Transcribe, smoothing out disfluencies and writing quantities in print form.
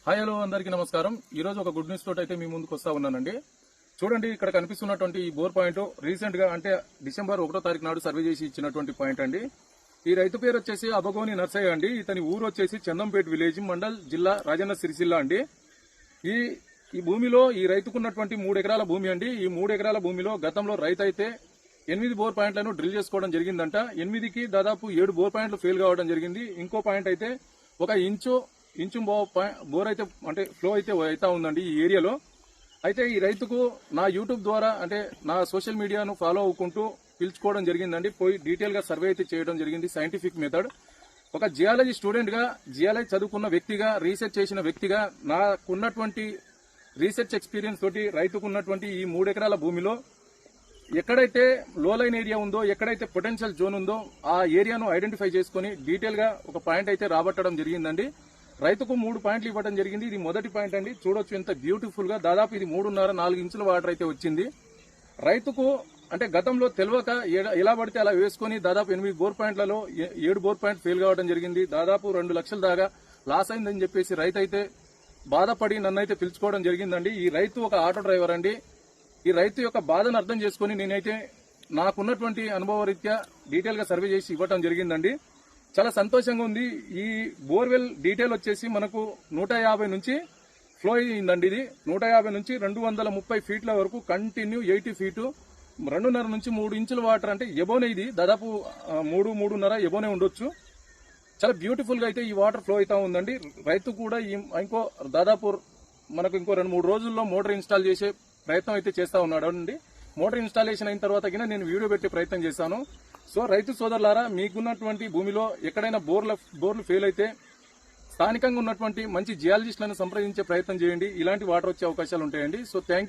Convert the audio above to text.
Hi hello అందరికీ నమస్కారం. ఈ రోజు ఒక గుడ్ న్యూస్ తోటి అయితే మీ ముందుకు వస్తా ఉన్నానండి. చూడండి, ఇక్కడ కనిపిస్తున్నటువంటి ఈ బోర్ పాయింట్ రీసెంట్ గా అంటే డిసెంబర్ 1వ తారీఖు నాడు సర్వే చేసి ఇచ్చినటువంటి పాయింట్ అండి. ఈ రైతు పేరు వచ్చేసి అబగోని నర్సయ్య అండి. ఇతని ఊరు వచ్చేసి చందంపేట విలేజ్, మండల్, జిల్లా రాజన్న సిరిసిల్ల అండి. ఈ భూమిలో ఈ రైతుకున్నటువంటి 3 ఎకరాల భూమి అండి. ఈ 3 ఎకరాల భూమిలో గతంలో రైతు అయితే 8 బోర్ పాయింట్లను డ్రిల్ చేసుకోవడం జరిగిందంట. 8కి దాదాపు 7 బోర్ పాయింట్లు ఫెయిల్ కావడం జరిగింది. ఇంకో పాయింట్ అయితే ఒక ఇంచు బోర్ అయితే అంటే ఫ్లో అయితే అవుతా ఉందండి ఈ ఏరియాలో. అయితే ఈ రైతుకు నా యూట్యూబ్ ద్వారా అంటే నా సోషల్ మీడియాను ఫాలో అవ్వుకుంటూ పిలుచుకోవడం జరిగిందండి. పోయి డీటెయిల్ గా సర్వే అయితే చేయడం జరిగింది. Scientific method. ఒక జియాలజీ స్టూడెంట్ గా, జియాలజీ చదువుకున్న వ్యక్తిగా, రీసెర్చ్ చేసిన వ్యక్తిగా నాకున్నటువంటి రీసెర్చ్ ఎక్స్పీరియన్స్ తోటి రైతుకున్నటువంటి ఈ 3 ఎకరాల భూమిలో ఎక్కడైతే లో లైన్ ఏరియా ఉందో, ఎక్కడైతే పొటెన్షియల్ జోన్ ఉందో ఆ ఏరియాను ఐడెంటిఫై చేసుకుని డీటెయిల్ గా ఒక పాయింట్ అయితే రాబట్టడం జరిగిందండి. రైతుకు 3 పాయింట్లు ఇవ్వడం జరిగింది. ఇది మొదటి పాయింట్ అండి. చూడొచ్చు ఎంత బ్యూటిఫుల్ గా, దాదాపు ఇది 3.5-4 ఇంచుల వాటర్ అయితే వచ్చింది. రైతుకు అంటే గతంలో తెలియక ఎలా పడితే అలా వేసుకుని దాదాపు 8 బోర్ పాయింట్లలో 7 బోర్ పాయింట్ ఫెయిల్ కావడం జరిగింది. దాదాపు 2 లక్షల దాకా లాస్ అయిందని చెప్పేసి రైతు అయితే బాధపడి నన్నైతే పిలుచుకోవడం జరిగిందండి. ఈ రైతు ఒక ఆటో డ్రైవర్ అండి. ఈ రైతు యొక్క బాధను అర్థం చేసుకుని నేనైతే నాకున్నటువంటి అనుభవ రీత్యా డీటెయిల్ గా సర్వే చేసి ఇవ్వడం జరిగిందండి. చాలా సంతోషంగా ఉంది. ఈ బోర్వెల్ డీటెయిల్ వచ్చేసి మనకు 150 నుంచి ఫ్లో అయిందండి. ఇది 150 నుంచి 230 ఫీట్ల వరకు కంటిన్యూ 80 ఫీటు, 2.5 నుంచి 3 ఇంచుల వాటర్ అంటే ఎబోనే, ఇది దాదాపు 3.5 ఎబోనే ఉండొచ్చు. చాలా బ్యూటిఫుల్ గా అయితే ఈ వాటర్ ఫ్లో అవుతా ఉందండి. రైతు కూడా ఇంకో దాదాపు మనకు ఇంకో 2-3 రోజుల్లో మోటార్ ఇన్స్టాల్ చేసే ప్రయత్నం అయితే చేస్తా ఉన్నాడు అండి. మోటార్ ఇన్స్టాలేషన్ అయిన తర్వాత నేను వీడియో పెట్టే ప్రయత్నం చేశాను. సో రైతు సోదరులారా, మీకున్నటువంటి భూమిలో ఎక్కడైనా బోర్లు ఫెయిల్ అయితే స్థానికంగా ఉన్నటువంటి మంచి జియాలజిస్టులను సంప్రదించే ప్రయత్నం చేయండి. ఇలాంటి వాటర్ వచ్చే అవకాశాలు ఉంటాయండి. So thank